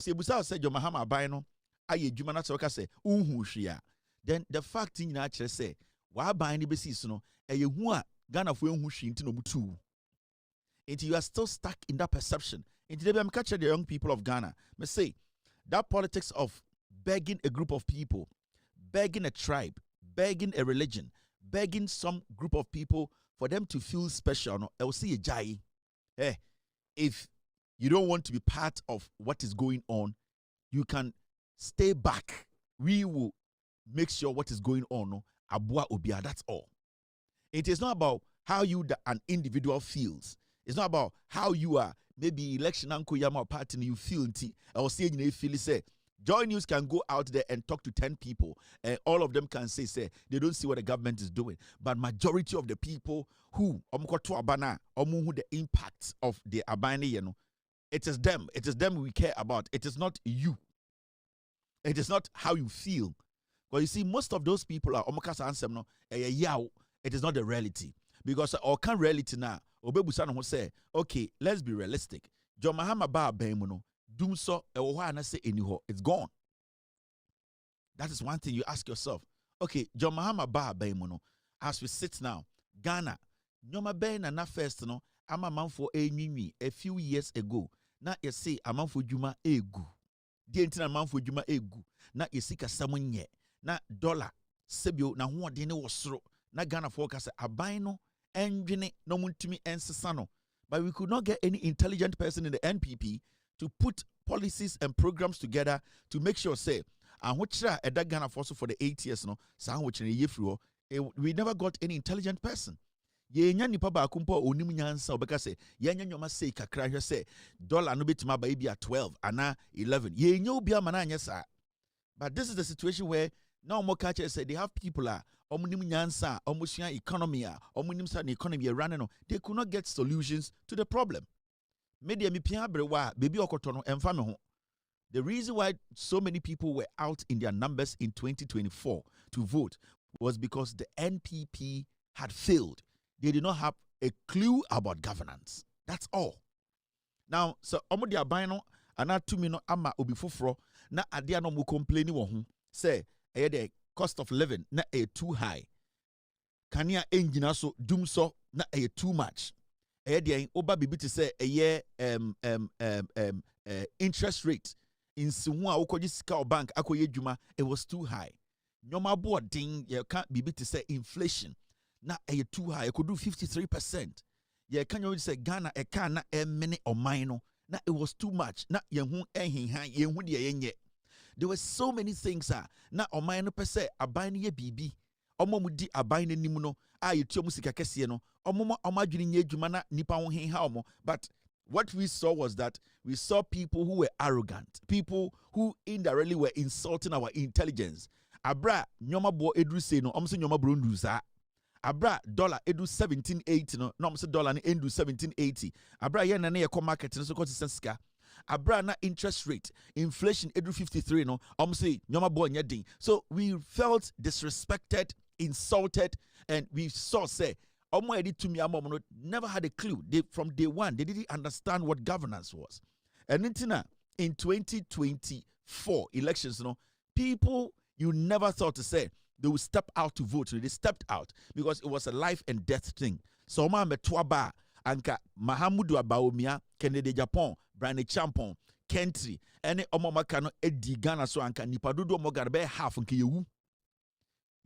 Se busa say John Mahama aban no aye dwuma na se waka say unhu hwia. Then the fact in actually say wa aban ni besi so no eye hu a Ghana fo enhu hwi nti no mutu. Until you are still stuck in that perception. Until they catch the young people of Ghana. Me say that politics of begging a group of people, begging a tribe, begging a religion, begging some group of people for them to feel special. No, I'll see a jai. Hey, if you don't want to be part of what is going on, you can stay back. We will make sure what is going on. No, abua obia. That's all. It is not about how you, an individual, feels. It's not about how you are. Maybe election uncle yama party you feel. I was saying you feel say. Joy News can go out there and talk to 10 people, and all of them can say they don't see what the government is doing. But majority of the people who the impact of the abane, it is them. It is them we care about. It is not you. It is not how you feel. Because you see, most of those people are it is not the reality. Because or can reality now, Obebusan who say, okay, let's be realistic. John Mahama ba bemuno. Doom so say it's gone. That is one thing you ask yourself. Okay, John Mahama ba bemuno. As we sit now, Ghana, nyoma ben na first no, I'm a man for a few years ago. Na you say a man for Juma egu. The entire man for Juma egu. Na you see someone ye. Na dollar sebio na huwa dine wasro. Na Ghana forecast abaino engine no muntimi ensesano. But we could not get any intelligent person in the NPP to put policies and programs together to make sure, say, and which at that Ghana force for the 8 years, no, we never got any intelligent person. Ye nya nipa ba kumpo onim nyansa obeka say ye nya nyoma say kakra hwe say dollar no betima ba bi at 12 ana 11 ye nya obi ama na anya sa. But this is the situation where now more culture say they have people omunim nyansa omusua economy omunim sa the economy running, they could not get solutions to the problem. Media mi pia brewa baby okotono emfa me ho. The reason why so many people were out in their numbers in 2024 to vote was because the NPP had failed. They did not have a clue about governance. That's all. Now, so omodi abano ana tumi no ama obi foforo na ade no mo complain wo ho say the cost of living na too high. Kania engina so dum so na too much. Oba bibi to say a year interest rate in Siwa Okojisika bank akoye juma, it was too high. Nyoma boarding you can't bibi to say inflation na too high. It could do 53%. You can you say Ghana a can na many or minor na it was too much. Na yehu yenye. There were so many things na or minor per se abani ye bibi. Omomudi abine nimuno ayetio musika kese no omomo omadwini nye adwuma na nipa ho henha omo. But what we saw was that we saw people who were arrogant, people who indirectly were insulting our intelligence. Abra nyoma bo edu se no omse nyoma bro nduza. Abra dollar edu 1780 no omse dollar ni endu 1780. Abra ye na ye ko market no so ko sika. Abra na interest rate inflation edu 53 no omse nyoma bo nya din. So we felt disrespected, insulted, and we saw say omo edi to me never had a clue. They from day one they didn't understand what governance was. And in 2024 elections, people you never thought to say they would step out to vote. They stepped out because it was a life and death thing. So ma metwaba anka Mahamudu Abaomia, Kennedy Japan, Brandon Champon, Kentry, any omo makano edi Ghana so anka nipadudo mo garbe half nke yewu.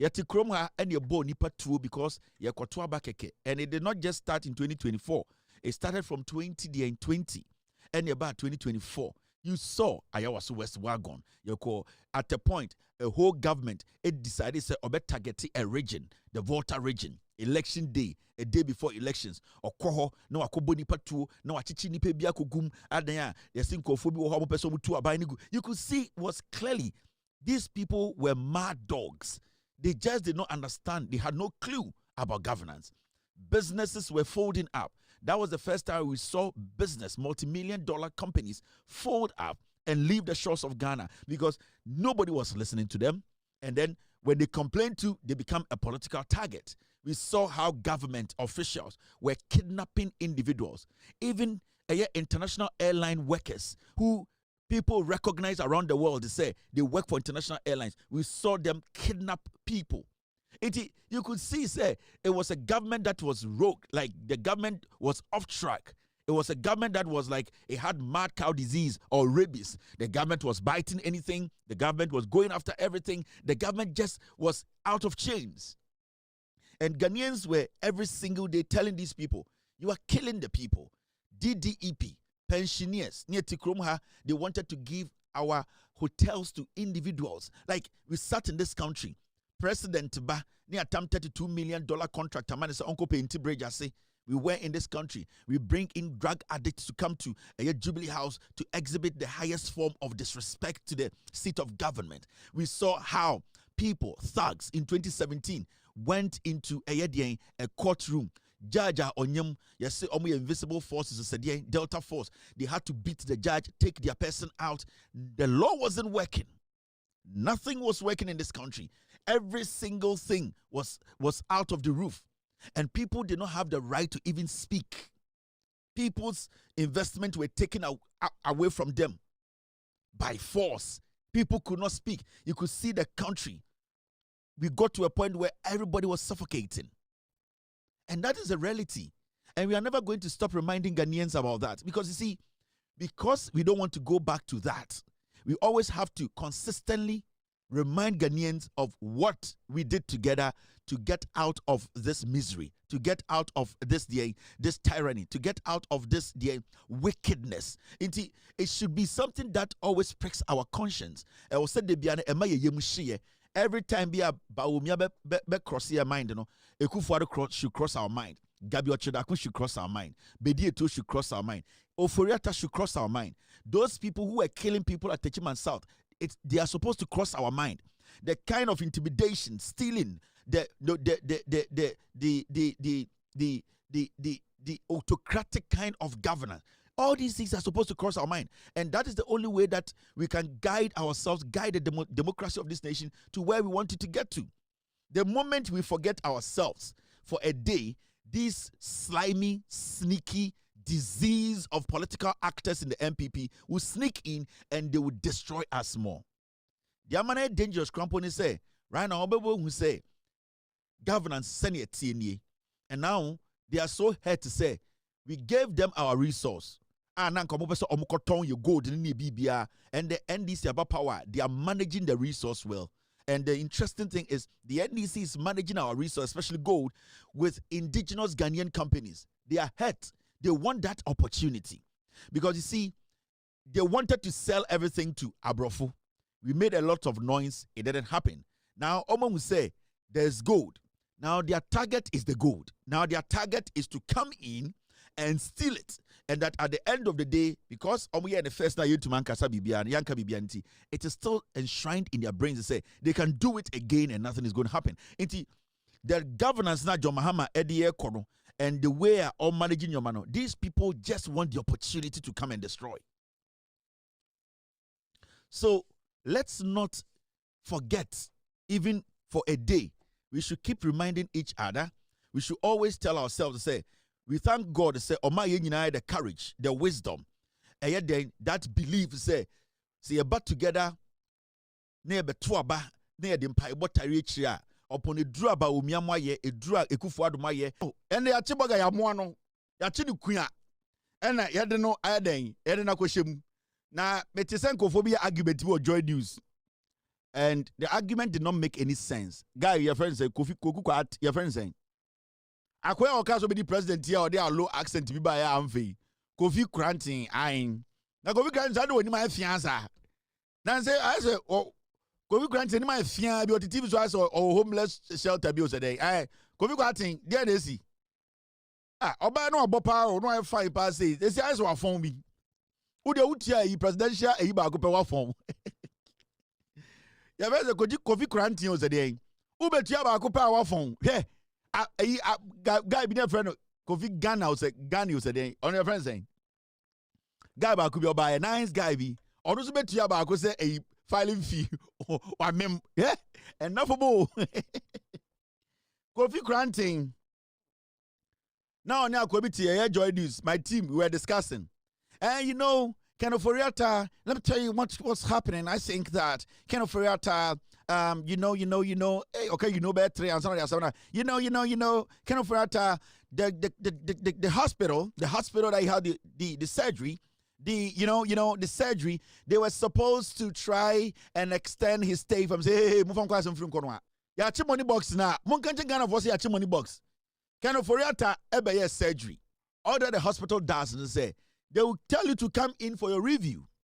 Yeti kromha and your bo nipa two because ye kwatwaba keke. And it did not just start in 2024. It started from 2020 and about 2024. You saw Ayawaso West Wagon. You call at a point a whole government it decided say obe target a region, the Volta region, election day, a day before elections. Or koho no akobo nipa two, no achichi nipa bia kogum adanya. You could see it was clearly these people were mad dogs. They just did not understand. They had no clue about governance. Businesses were folding up. That was the first time we saw business, multi-million-dollar companies fold up and leave the shores of Ghana because nobody was listening to them. And then when they complained to, they become a political target. We saw how government officials were kidnapping individuals, even international airline workers who People recognize around the world, they say they work for international airlines. We saw them kidnap people. You could see, say, it was a government that was rogue, like the government was off track. It was a government that was like, it had mad cow disease or rabies. The government was biting anything. The government was going after everything. The government just was out of chains. And Ghanaians were every single day telling these people, you are killing the people. DDEP, pensioners, near Tikromha, they wanted to give our hotels to individuals. Like, we sat in this country. President Ba, near Tam $32 million contract, Uncle Painty Bridge, I say, we were in this country. We bring in drug addicts to come to a Jubilee House to exhibit the highest form of disrespect to the seat of government. We saw how people, thugs, in 2017 went into a courtroom. Judge Onyem, yes, invisible forces, Delta Force. They had to beat the judge, take their person out. The law wasn't working. Nothing was working in this country. Every single thing was out of the roof. And people did not have the right to even speak. People's investment were taken away from them by force. People could not speak. You could see the country. We got to a point where everybody was suffocating. And that is a reality. And we are never going to stop reminding Ghanaians about that. Because you see, because we don't want to go back to that, we always have to consistently remind Ghanaians of what we did together to get out of this misery, to get out of this tyranny, to get out of this wickedness. It should be something that always pricks our conscience. Every time be cross your mind, Ekufuado should cross our mind. Gabi Ochedaku should cross our mind. Bedi Eto should cross our mind. Oforiata should cross our mind. Those people who are killing people at Techiman South, they are supposed to cross our mind. The kind of intimidation, stealing, the autocratic kind of governance. All these things are supposed to cross our mind. And that is the only way that we can guide ourselves, guide the democracy of this nation to where we want it to get to. The moment we forget ourselves for a day, these slimy, sneaky disease of political actors in the NPP will sneak in and they will destroy us more. The amana dangerous company say, right now, who say, governance send a TNA. And now they are so hurt to say, we gave them our resource. And the NDC about power, they are managing the resource well. And the interesting thing is the NDC is managing our resource, especially gold, with indigenous Ghanaian companies. They are hurt. They want that opportunity. Because you see, they wanted to sell everything to Abrofo. We made a lot of noise. It didn't happen. Now, Omo will say, there's gold. Now, their target is the gold. Now, their target is to come in and steal it. And that at the end of the day, because Omo in the first night to Mankasa Bibian, Yanka Bibianti, it is still enshrined in their brains to say they can do it again and nothing is going to happen. The governance na John Mahama Eddie Kono and the way are all managing your man, these people just want the opportunity to come and destroy. So let's not forget, even for a day, we should keep reminding each other. We should always tell ourselves to say, we thank God to say, the courage, the wisdom, and yet that belief say about together, near Betuaba, near the Empire, upon a draba umiamaye, a drug, a kufuadumaye, and the Achibaga Yamuano, Yachinu Quia, and I had no Aden, Edena Koshim. Now, Metisenkophobia argument was Joy News. And the argument did not make any sense. Guy, your friend say, Kofi Kokukat, your friend saying, Akwe Okaso be the president here or there are low accent to be by Amfi. Kofi Granting, I'm. Now, Kofi Granting, I don't want my fianza. Now, I say, oh, Kofi Granting, my fianza, but the TV shows or homeless shelter bills a day. Kofi Granting, there they see. Oba no abopa or no 5 past 8. They say, I saw a phone me. Who the Utia, presidential, a Ibago phone. Ya veze Kofi Granting was a day. Ube Tiaba Copa phone. Hey. Guy be friend Kofi Ghana was a Ghana was a day on your friend saying guy ba could be buy a nice guy be or also bet you about say a filing fee or mem yeah enough of more Kofi Granting now Kobi Tia Joy News my team we were discussing and you know Ken Oforiata, let me tell you what's happening. I think that Ken Oforiata, hey, okay, you know better. I'm sorry, you know, Ken Oforiata, the hospital that he had the surgery, the surgery, they were supposed to try and extend his stay from say, hey, move on class and from Konwa. Ya money box now. Mon can't Ghana for say money box. Ken Oforiata ebe surgery. All that the hospital does is say they will tell you to come in for your review.